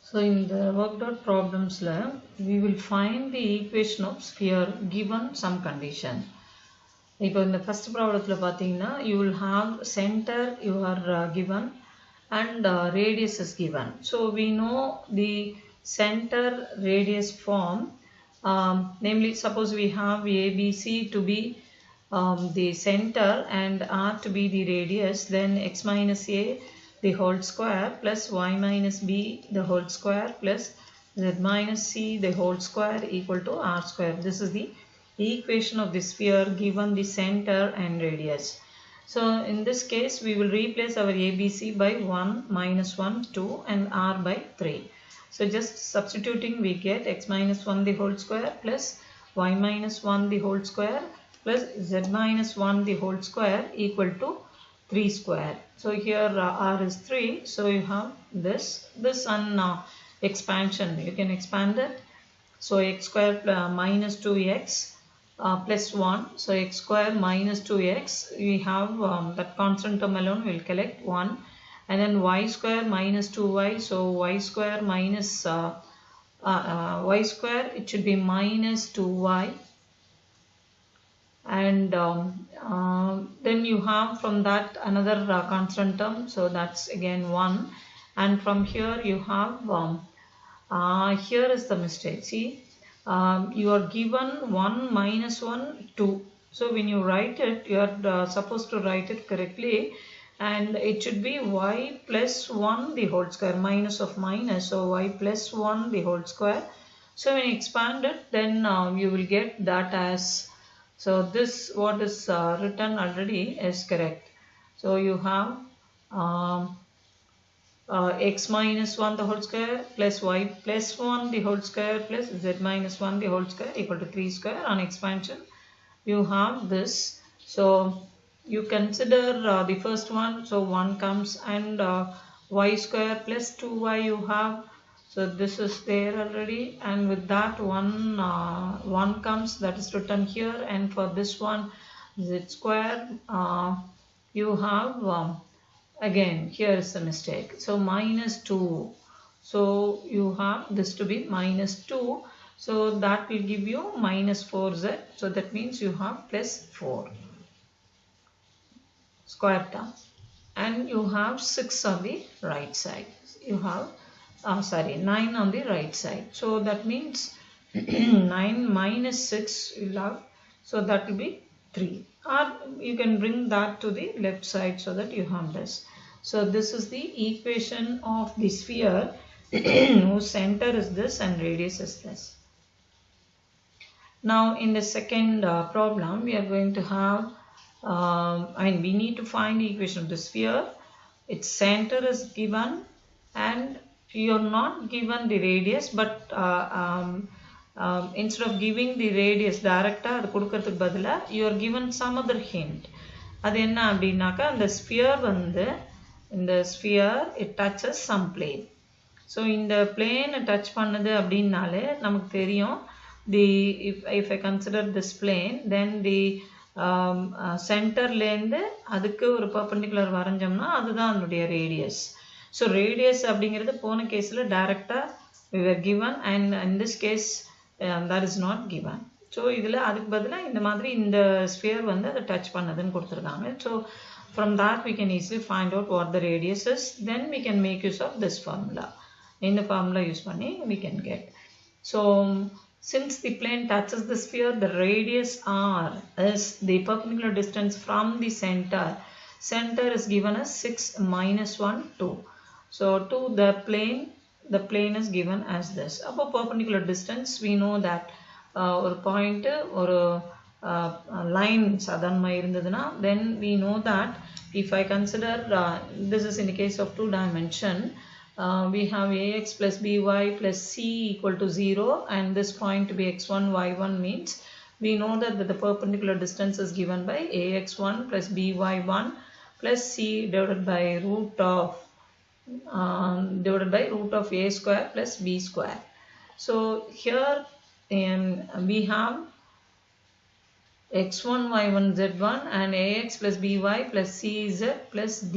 So in the worked out problems we will find the equation of sphere given some condition. இப்போ இந்த first ப்ராப்ளத்தில் பார்த்தீங்கன்னா you will have center you are given and radius is given. So we know the center radius form, namely suppose we have ABC to be the center and R to be the radius, then x minus a the whole square plus y minus b the whole square plus z minus c the whole square equal to r square. This is the equation of the sphere given the center and radius. So in this case we will replace our ABC by 1 minus 1 2 and r by 3. So just substituting we get x minus 1 the whole square plus y minus 1 the whole square plus z minus 1 the whole square equal to 3 square. So here r is 3, so you have this and expansion you can expand it. So x square minus 2x plus 1, so x square minus 2x we have that constant term alone will collect 1, and then y square minus 2y, so y square minus y square it should be minus 2y, and then you have from that another constant term, so that's again 1, and from here you have here is the mistake. See, you are given 1 minus 1 2, so when you write it you are supposed to write it correctly, and it should be y plus 1 the whole square, minus of minus, so y plus 1 the whole square. So when you expand it, then you will get that as, so this what is written already is correct. So you have x minus 1 the whole square plus y plus 1 the whole square plus z minus 1 the whole square equal to 3 square. On expansion you have this, so you consider the first one, so 1 comes, and y square plus 2y you have, so this is there already, and with that 1 comes, that is written here, and for this one z square you have again here is the mistake, so minus 2, so you have this to be minus 2, so that will give you minus 4z, so that means you have plus 4 square term, and you have 6 on the right side, you have 9 on the right side, so that means 9 minus 6 you have, so that will be 3, or you can bring that to the left side so that you have this. So this is the equation of the sphere whose center is this and radius is this. Now in the second problem we are going to have we need to find the equation of the sphere. Its center is given and you are not given the radius, but instead of giving the radius directly அது கொடுக்கிறதுக்கு பதிலா you are given some other hint. அது என்ன அப்படின்னாக்கா அந்த sphere வந்து இந்த sphere it touches some plane. So இந்த plane touch பண்ணுது அப்படின்னாலே நமக்கு தெரியும் if I consider this plane, then the சென்டர்லேருந்து அதுக்கு ஒரு பர்பெண்டிகுலர் வரைஞ்சோம்னா அதுதான் அதனுடைய ரேடியஸ். ஸோ ரேடியஸ் அப்படிங்கிறது போன கேஸில் டைரெக்டாக we were given, and in this case that is not given. So இதில் அதுக்கு பதிலாக இந்த மாதிரி இந்த ஸ்பியர் வந்து அதை டச் பண்ணதுன்னு கொடுத்துருக்காங்க. So from that we can easily find out what the radius is, then we can make use of this formula. இந்த formula use பண்ணி we can get. So since the plane touches the sphere, the radius r is the perpendicular distance from the center. Center is given as 6 minus 1 2. So to the plane is given as this. Above perpendicular distance we know that ஒரு point ஒரு line சாதாரணமாக இருந்ததுன்னா, then we know that if I consider this is in the case of 2 dimension, we have ax plus by plus c equal to 0, and this point to be x1 y1 means we know that the perpendicular distance is given by ax1 plus by1 plus c divided by root of a square plus b square. So here we have x1 y1 z1 and ax plus by plus cz plus d.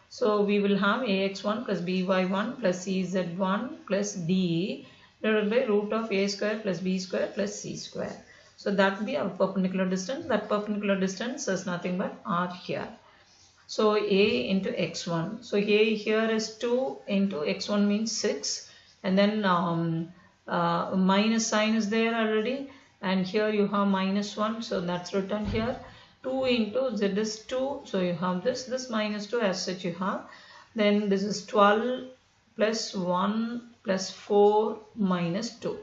So we will have ax1 plus by1 plus cz1 plus d divided by root of a square plus b square plus c square. So that will be our perpendicular distance. That perpendicular distance is nothing but r here. So a into x1. So a here is 2 into x1 means 6, and then minus sign is there already, and here you have minus 1, so that's written here. 2 into z is 2, so you have this minus 2 as such you have. Then this is 12 plus 1 plus 4 minus 2.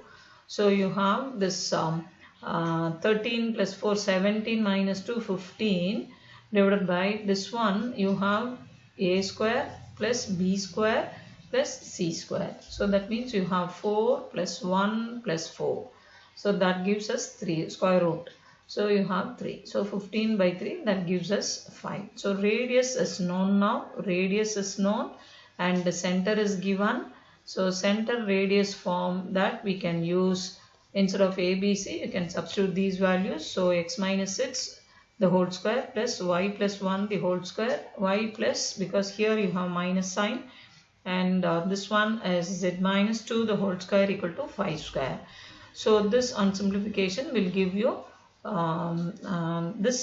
So you have this 13 plus 4 17 minus 2 15 divided by this one you have a square plus b square plus c square. So that means you have 4 plus 1 plus 4. So that gives us 3 square root. So you have 3. So 15 by 3, that gives us 5. So radius is known now. Radius is known and the center is given. So center radius form that we can use instead of ABC, you can substitute these values. So x minus 6 the whole square plus y plus 1 the whole square. Y plus, because here you have minus sign, and this one is z minus 2 the whole square equal to 5 square. So this on simplification will give you this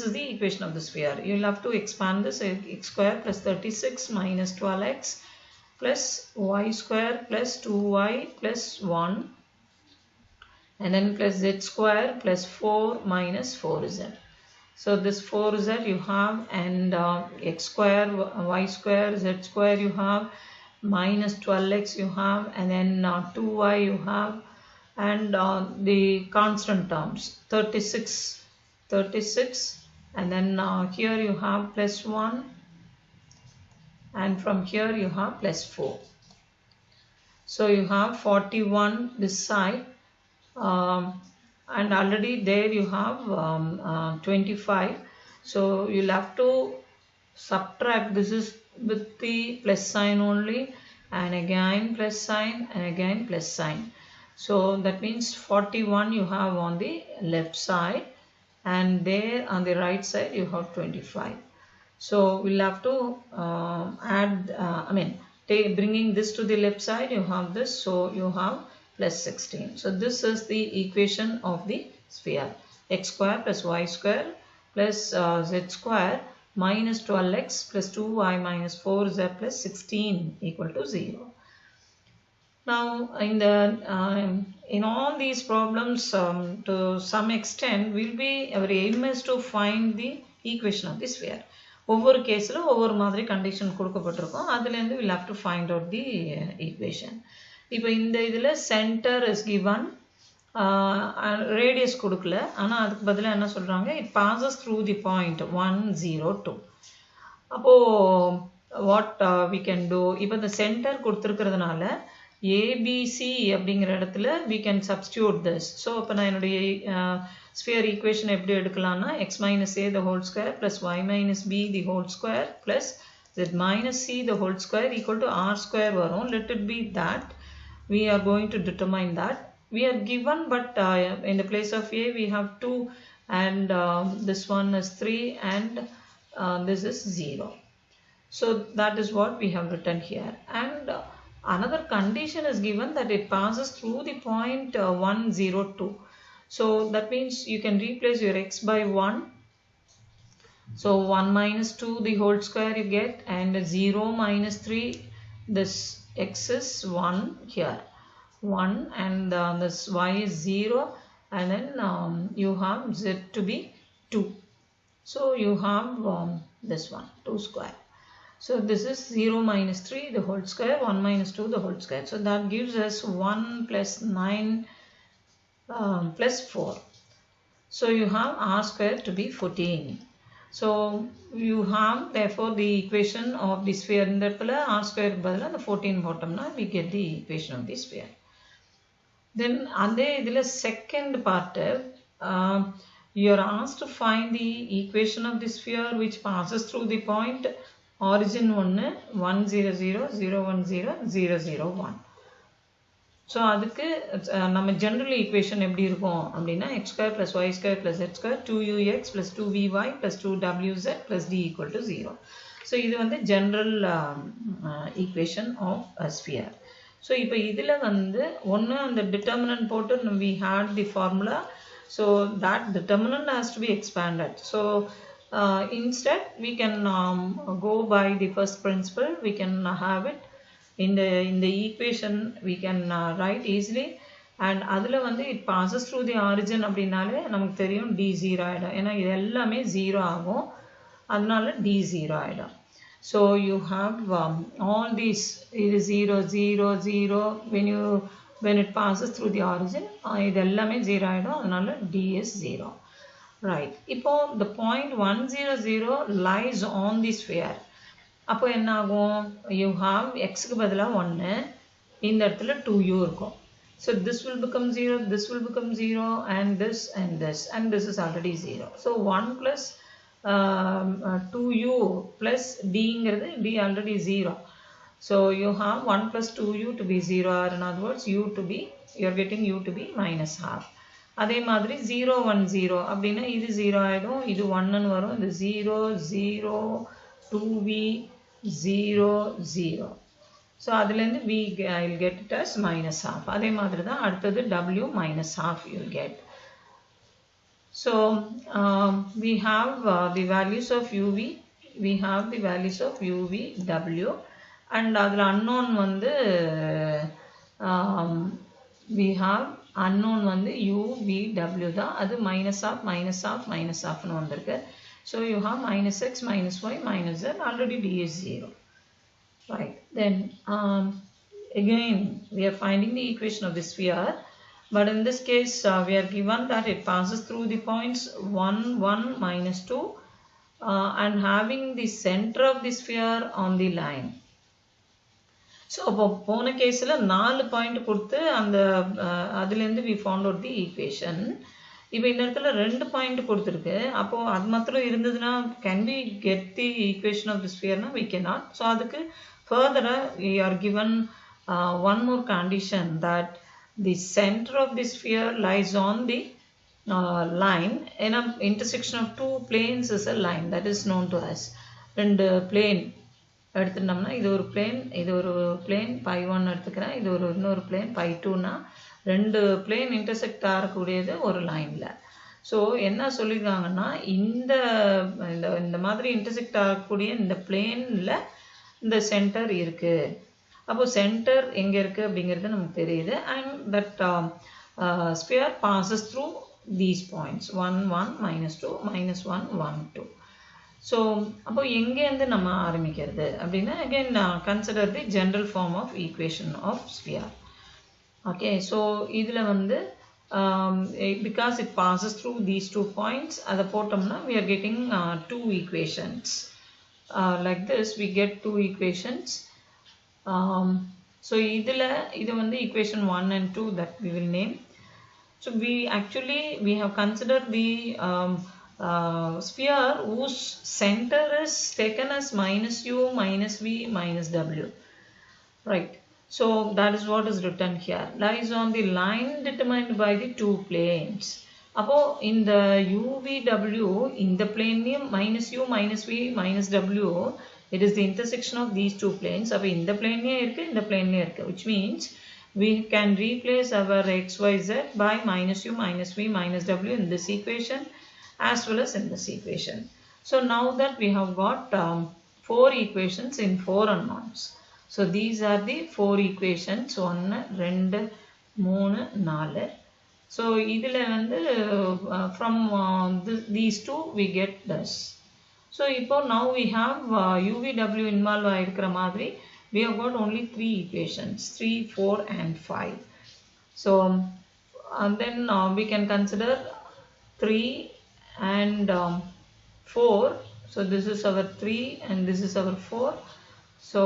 is the equation of the sphere. You will have to expand this. X square plus 36 minus 12x plus y square plus 2y plus 1, and then plus z square plus 4 minus 4z. So this 4z you have, and x square, y square, z square you have, minus 12x you have, and then 2y you have, and the constant terms 36, and then here you have plus 1, and from here you have plus 4. So you have 41 this side, and already there you have 25. So you'll have to subtract. This is with the plus sign only, and again plus sign, and again plus sign. So that means 41 you have on the left side, and there on the right side you have 25. So we'll have to add, bringing this to the left side you have this, so you have plus 16. So this is the equation of the sphere. X square plus y square plus z square minus 12x plus 2y minus 4z plus 16 equal to 0. Now in all these problems, to some extent our aim is to find the equation of the sphere. ஒவ்வொரு கேஸில் ஒவ்வொரு மாதிரி condition கொடுக்கப்பட்டிருக்கும். அதுலேருந்து we'll have to find out the equation. இப்போ இந்த இதில் centre is given, radius கொடுக்கல, ஆனால் அதுக்கு பதிலாக என்ன சொல்கிறாங்க, it bosses through the point 1 0 2. அப்போது வாட் வி கேன் டூ, இப்போ இந்த சென்டர் கொடுத்துருக்கிறதுனால ஏபிசி அப்படிங்கிற இடத்துல we can substitute this. So இப்போ நான் என்னுடைய sphere equation எப்படி எடுக்கலாம்னா, x minus a the whole square plus y minus b the whole square plus z minus c the whole square equal to r square வரும். Let it be that. We are going to determine that. We are given, but in the place of a we have 2, and this one is 3, and this is 0. So that is what we have written here. And another condition is given that it passes through the point 1 0 2. So that means you can replace your x by 1. So 1 minus 2 the whole square you get, and 0 minus 3, this x is 1 here, 1, and this y is 0, and then you have z to be 2. So you have this one 2 square. So this is 0 minus 3 the whole square, 1 minus 2 the whole square. So that gives us 1 plus 9 plus 4. So you have r square to be 14. So you have therefore the equation of the sphere. In the r square பதிலா the 14 bottom na we get the equation of the sphere. Then அதே இதில் second part, you are asked to find the equation of the sphere which passes through the point origin 1 1 0 0 0 1 0 0 0 1. So அதுக்கு நம்ம general equation எப்படி இருக்கும் அப்படின்னா, x square plus y square plus z square 2ux plus 2vy plus 2wz plus d equal to 0. So இது வந்து general equation of a sphere. So இப்போ இதில் வந்து ஒன்று அந்த determinant போட்டு we had the formula, so that determinant has to be expanded. So instead we can go by the first principle. We can have it in the equation. We can write easily, and அதில் வந்து it passes through the origin அப்படின்னாலே நமக்கு தெரியும் d 0 ஆகிடும். ஏன்னா இது எல்லாமே 0 ஆகும், அதனால d 0 ஆகிடும். So you have all these, it is 0 0 0 when it passes through the origin, இது எல்லாமே 0 ஆகிடும், அதனால d is 0. Right. இப்போ the point 1 0 0 lies on the sphere. அப்போ என்ன ஆகும்? You have x க்கு பதிலாக 1, இந்த இடத்துல 2u இருக்கும். So this will become 0, this will become 0, and this and this, and this is already 0. So 1 plus 2u plus d ingiradhu, d already 0. So you have 1 plus 2u to be 0, or in other words u to be, you are getting u to be minus half. அதே மாதிரி 0 1 0 அப்படின்னா இது 0 ஆகிடும், இது 1ன்னு வரும், இது 0 0 2v 0 0. So அதுலேருந்து v I will get it as minus half. அதே மாதிரி தான் அடுத்தது w minus half you will get. So we have the values of uv, we have the values of uv w, and அதில் unknown வந்து we have unknown வந்து u v w தான், அது minus half minus half minus halfனு வந்திருக்கு. So you have minus x minus y minus z, already d is 0. Right, then again we are finding the equation of the sphere, but in this case we are given that it passes through the points 1 1 minus 2 and having the center of the sphere on the line. So அப்போ போன கேஸில் 4 point கொடுத்து அந்த அதுலேருந்து we found out the equation. இப்போ இந்த இடத்துல 2 point கொடுத்துருக்கு, அப்போது அது மாத்திரம் இருந்ததுன்னா can we get the equation of the sphere? We cannot. So அதுக்கு further we are given one more condition, that the center of the sphere lies on the line. In an intersection of two planes is a line that is known to us. And plane எடுத்துட்டோம்னா இது ஒரு plane, இது ஒரு plane π1 எடுத்துக்கிறேன், இது ஒரு இன்னொரு plane π2னா ரெண்டு பிளேன் இன்டர்செக்ட் ஆகக்கூடியது ஒரு லைனில். ஸோ என்ன சொல்லியிருக்காங்கன்னா இந்த இந்த மாதிரி இன்டர்செக்ட் ஆகக்கூடிய இந்த பிளேனில் இந்த சென்டர் இருக்குது. அப்போது சென்டர் எங்கே இருக்குது அப்படிங்கிறது நமக்கு தெரியுது. And that sphere passes through these points 1 1 minus 2 minus 1 1 2. So அப்போ எங்கேருந்து நம்ம ஆரம்பிக்கிறது அப்படின்னா again consider the general form of equation of sphere. Okay, so இதில் வந்து because it passes through these 2 points, அதை போட்டோம்னா we are getting 2 equations. Like this we get 2 equations. So இது வந்து equation 1 and 2 that we will name. So we have considered the sphere whose center is taken as minus u minus v minus w. Right. So that is what is written here. Lies on the line determined by the two planes. அப்போ இந்த UVW இந்த பிளேன்லையும் minus u minus v minus w, it is the intersection of these two planes. அப்போ இந்த பிளேன்லையும் இருக்கு, இந்த பிளேன்லையும் இருக்கு, which means we can replace our xyz by minus u minus v minus w in this equation as well as in this equation. So now that we have got 4 equations in 4 unknowns. So these are the 4 equations 1 2 3 4. So idile vandu from these two we get this. So now we have UVW involved aayirukra madri we have got only 3 equations 3 4 and 5. So and then we can consider 3 and 4. So this is our 3 and this is our 4. So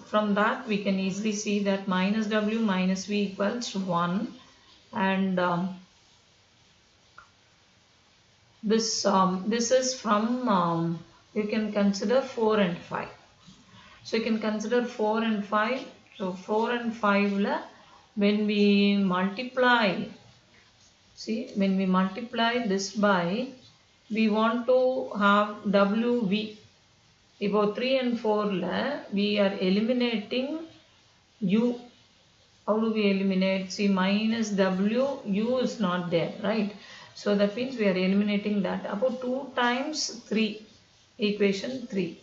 from that we can easily see that minus w minus v equals 1, and this is from you can consider 4 and 5. So you can consider 4 and 5. So 4 and 5 la when we multiply, see when we multiply this by, we want to have wv. இப்போ 3 and 4ல we are eliminating u. How do we eliminate? See, minus w, u is not there, right? So that means we are eliminating that. About 2 times 3, equation 3.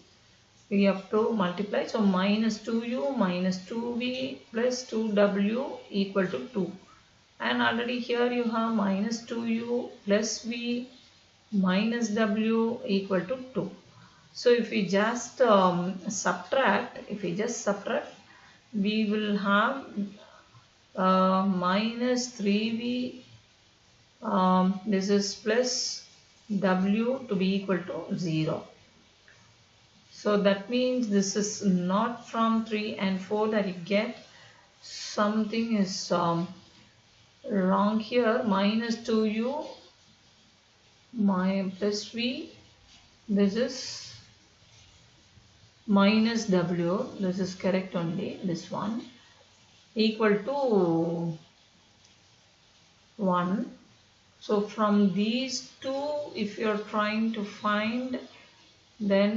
We have to multiply. So minus 2u minus 2v plus 2w equal to 2. And already here you have minus 2u plus v minus w equal to 2. So if we just subtract, we will have minus 3v, this is plus w to be equal to 0. So that means this is not from 3 and 4 that you get. Something is wrong here. Minus 2u plus v, this is minus w, this is correct only, this one, equal to 1. So from these two, if you are trying to find, then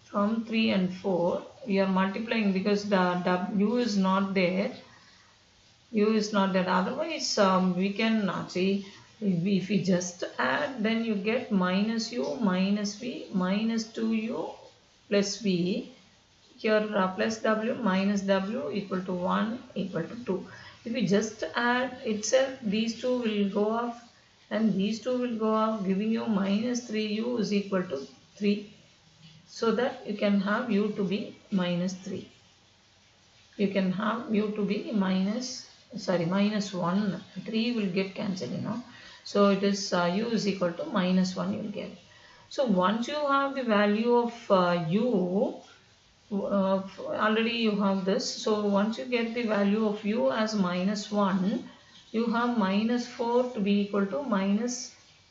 from 3 and 4 we are multiplying because the u is not there. Otherwise we can see, if we just add, then you get minus u minus v minus 2u plus v, here plus w minus w equal to 1 equal to 2. If we just add itself, these two will go off and these two will go off, giving you minus 3u is equal to 3. So that you can have u to be minus 3. You can have u to be minus 1. 3 will get cancelled, So it is u is equal to minus 1 you will get. So once you have the value of u, already you have this. So once you get the value of u as minus 1, you have minus 4 to be equal to minus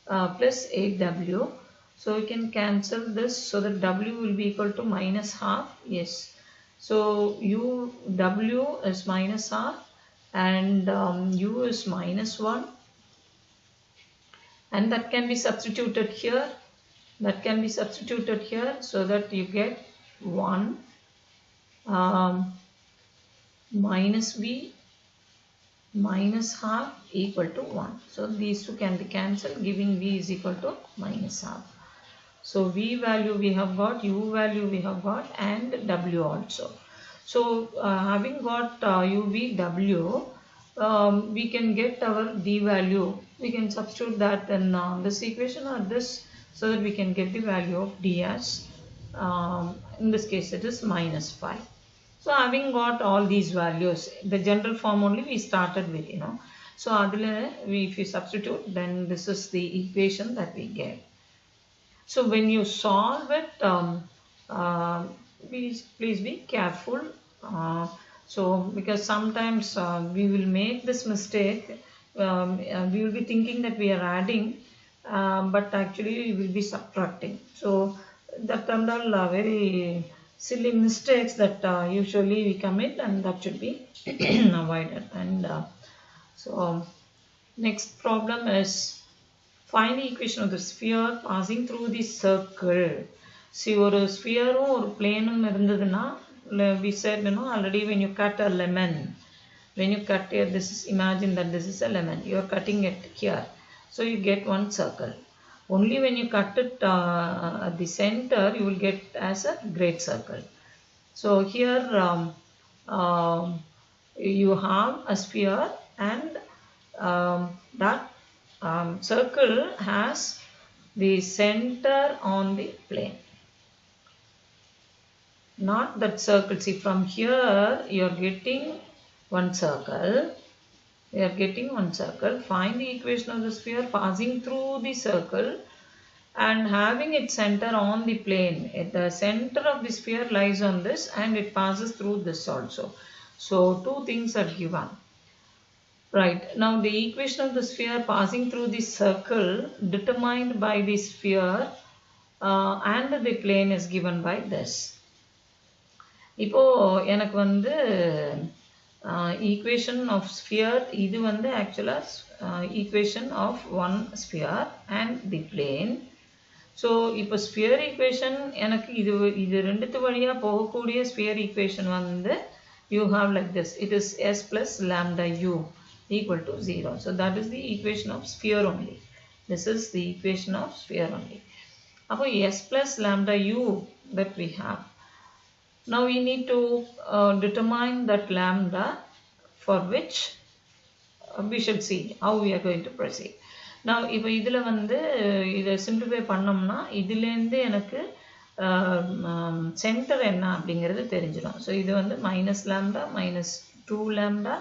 plus 8w. So you can cancel this, so that w will be equal to minus half. Yes. So w is minus half and u is minus 1. And that can be substituted here. So that you get 1 minus v minus half equal to 1. So these two can be cancelled, giving v is equal to minus half. So v value we have got, u value we have got, and w also. So having got u, v, w, we can get our d value. We can substitute that in this equation or this, so that we can get the value of d as, in this case it is minus 5. So having got all these values, the general form only we started with, So if you substitute, then this is the equation that we get. So when you solve it, please be careful. So because sometimes we will make this mistake. We will be thinking that we are adding, but actually we will be subtracting. So that are all very silly mistakes that usually we commit, and that should be avoided. And so next problem is, find the equation of the sphere passing through the circle. See, ஒரு sphere or plane இருந்ததுன்னா, we said, already when you cut a lemon, when you cut here, imagine that this is a lemon, you are cutting it here, so you get one circle. Only when you cut it at the center, you will get as a great circle. So here you have a sphere, and that circle has the center on the plane. Not that circle. See, from here you are getting one circle. Find the equation of the sphere passing through the circle and having its center on the plane. The center of the sphere lies on this, and it passes through this also. So two things are given. Right. Now the equation of the sphere passing through the circle determined by the sphere and the plane is given by this. இப்போ எனக்கு வந்து equation of sphere, இது வந்து actually equation of one sphere and the plane. So இப்போ sphere equation எனக்கு இது ரெண்டுத்து வழியாக போகக்கூடிய ஸ்பியர் ஈக்குவேஷன் வந்து you have like this. It is s plus lambda u equal to 0. So that is the equation of sphere only. This is the equation of sphere only. Now s plus lambda u that we have. Now we need to determine that lambda for which we should see how we are going to proceed. Now இப்போ இதில் வந்து இதை simplify பண்ணோம்னா இதுலேருந்து எனக்கு centre என்ன அப்படிங்கிறது தெரிஞ்சிடும். ஸோ இது வந்து minus lambda minus 2 lambda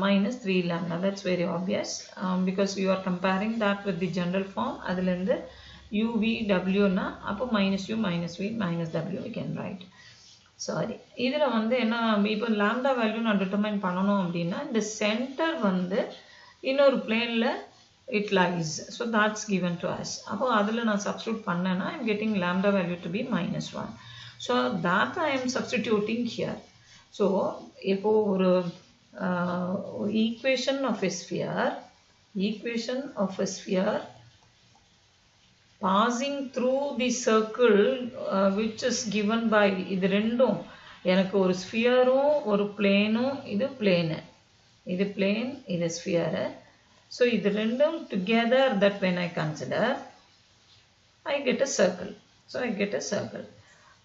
minus 3 lambda. That's very obvious because you are comparing that with the general form. அதுலேருந்து UVWனா அப்போ minus U minus V minus W we can write. Sorry, இதில் வந்து என்ன இப்போ லேம்டா வேல்யூ நான் டிட்டர்மைன் பண்ணணும் அப்படின்னா இந்த சென்டர் வந்து இன்னொரு பிளேனில் it lies. So that's given to us. அப்போ அதில் நான் substitute பண்ணேன்னா I'm getting lambda value to be minus 1. So that I am substituting here. So இப்போ ஒரு equation of a sphere passing through the circle which is given by இது ரெண்டும் எனக்கு ஒரு ஸ்பியரும் ஒரு பிளேனும் இது பிளேனு இது பிளேன் இது ஸ்பியரு. So இது ரெண்டும் together that when I consider I get a circle. So I get a circle.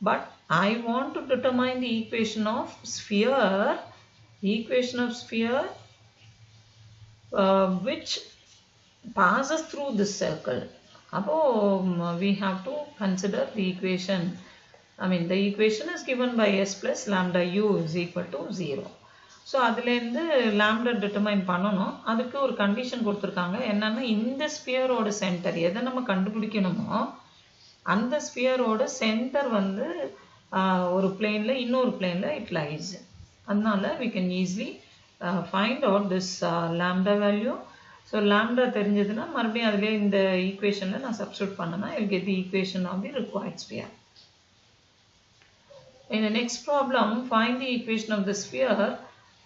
But I want to determine the equation of sphere which passes through this circle. Appo we have to consider the equation. The equation is given by s plus lambda u is equal to 0. So அதுலேருந்து lambda determine பண்ணணும். அதுக்கு ஒரு condition கொடுத்துருக்காங்க. என்னென்னா இந்த ஸ்பியரோட centre எதை நம்ம கண்டுபிடிக்கணுமோ அந்த ஸ்பியரோட சென்டர் வந்து ஒரு பிளேனில் இன்னொரு பிளேனில் இட் லைஸ். அதனால we can easily find out this lambda value. So lambda தெரிஞ்சதுன்னா மறுபடியும் அதிலே இந்த ஈக்குவேஷனில் நான் சப்ஸ்டியூட் பண்ணேன்னா I will get the equation of the required sphere. In the next problem, find the equation of the sphere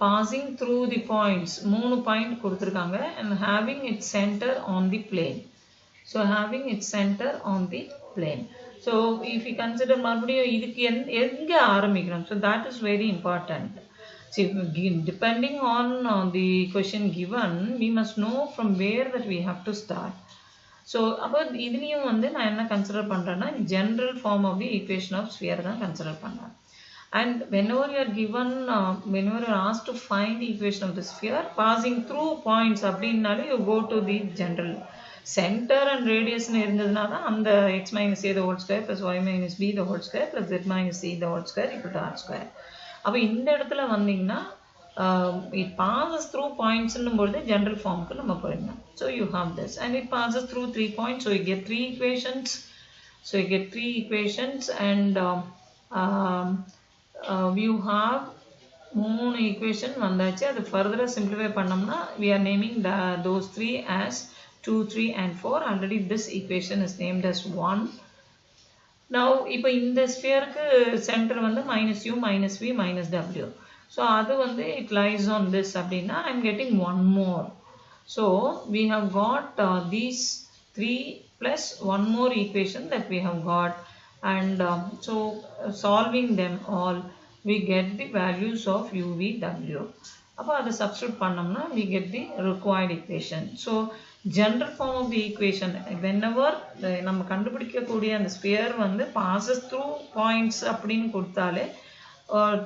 passing through the points. 3 point கொடுத்துருக்காங்க and having its center on the plane. So having its center on the plane. So if you consider மறுபடியும் இதுக்கு எங்கே ஆரம்பிக்கிறோம். So that is very important. See, depending on the question given, we must know from where that we have to start. So அப்போ இதுலேயும் வந்து நான் என்ன consider பண்ணுறேன்னா general form of the equation of sphere தான் கன்சிடர் பண்ணுறேன். And whenever you are given, whenever you are asked to find the equation of the sphere passing through points, அப்படின்னாலே you go to the general center and radius இருந்ததுனா தான் அந்த x minus a the whole square plus y minus b the whole square plus z minus c the whole square equal to r square. அப்போ இந்த இடத்துல வந்தீங்கன்னா it passes through points பொழுது general formக்கு நம்ம போயிடணும். So you have this and it passes through 3 points. So you get 3 equations. And you have 3 equation வந்தாச்சு. அது further simplify பண்ணோம்னா we are naming those 3 as 2, 3 and 4. Already this equation is named as 1. Now இப்போ இந்த ஸ்பியருக்கு centre வந்து minus u minus v minus w. So அது வந்து it lies on this அப்படின்னா I'm getting one more. So we have got these 3 plus one more equation that we have got. And so solving them all we get the values of u, v, w. அப்போ அதை substitute பண்ணோம்னா we get the required equation. So general form of the equation, whenever நம்ம கண்டுபிடிக்கக்கூடிய அந்த sphere வந்து passes through points அப்படின்னு கொடுத்தாலே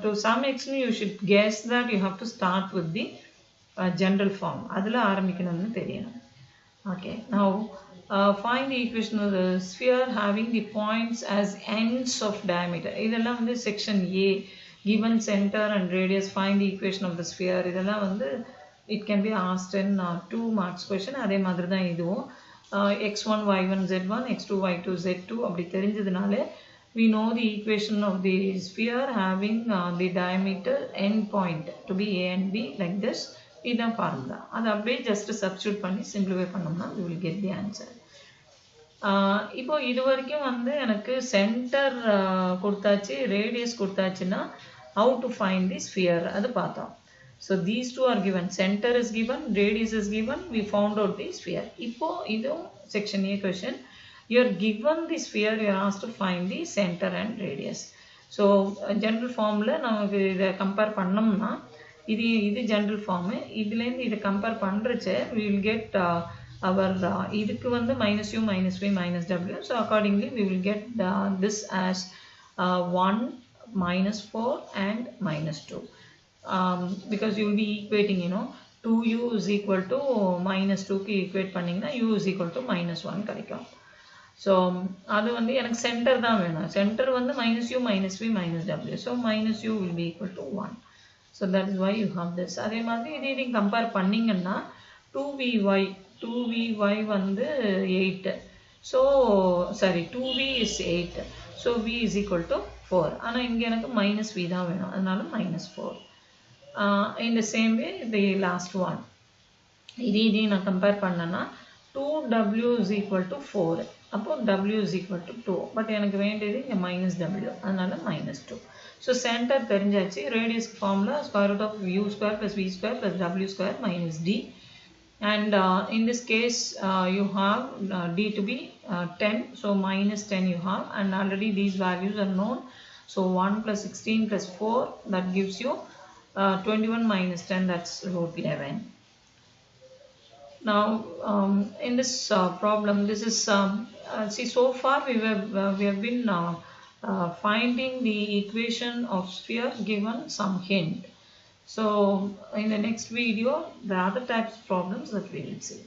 to some extent you should guess that you have to start with the general form. அதில் ஆரம்பிக்கணும்னு தெரியணும். Okay, now find the equation of the sphere having the points as ends of diameter. இதெல்லாம் வந்து section A, given center and radius, find the equation of the sphere. இதெல்லாம் வந்து it can be asked in 2 marks question. அதே மாதிரி தான் இதுவும் x1 y1 z1 x2 y2 z2 அப்படி தெரிஞ்சதுனாலே we know the equation of the sphere having the diameter end point to be a and b like this. இதுதான் formula. அதை அப்படியே just substitute பண்ணி simplify பண்ணோம்னா we will get the answer. இப்போ இது வரைக்கும் வந்து எனக்கு சென்டர் கொடுத்தாச்சு, radius கொடுத்தாச்சுன்னா how to find the sphere அது பார்த்தோம். So these two are given, center is given, radius is given, we found out the sphere. இப்போ இதுவும் section A question. You are given the sphere, you are asked to find the center and radius. So general formula நமக்கு இதை compare பண்ணோம்னா இது general form. இதுலேருந்து இதை compare பண்ணுறச்ச we will get our இதுக்கு வந்து minus u minus v minus w. So accordingly we will get this as 1 minus 4 and minus 2. Because you will be equating 2u is equal to minus 2 க்கு equate பண்ணிங்கன்னா u is equal to minus 1 கிடைக்கும். So அது வந்து எனக்கு centre தான் வேணும். Centre வந்து minus u minus v minus w. So minus u will be equal to 1. So that is why you have this. அதே மாதிரி இதை கம்பேர் பண்ணிங்கன்னா 2vy வந்து 8. So sorry 2v is 8. So v is equal to 4. ஆனால் இங்கே எனக்கு minus v தான் வேணும். அதனால minus 4. In the same way the last one. இதை நான் கம்பேர் பண்ணனா 2w is equal to 4. அப்போ w is equal to 2. But எனக்கு வேண்டியது இங்கே minus w. அதனால minus 2. So center தெரிஞ்சாச்சு. Radius formula square root of u square plus v square plus w square minus d. And in this case you have d to be 10. So minus 10 you have. And already these values are known. So 1 plus 16 plus 4 that gives you 21 minus 10, that's root 11. Now in this problem, this is see so far we have been finding the equation of sphere given some hint. So in the next video the other types of problems that we will see.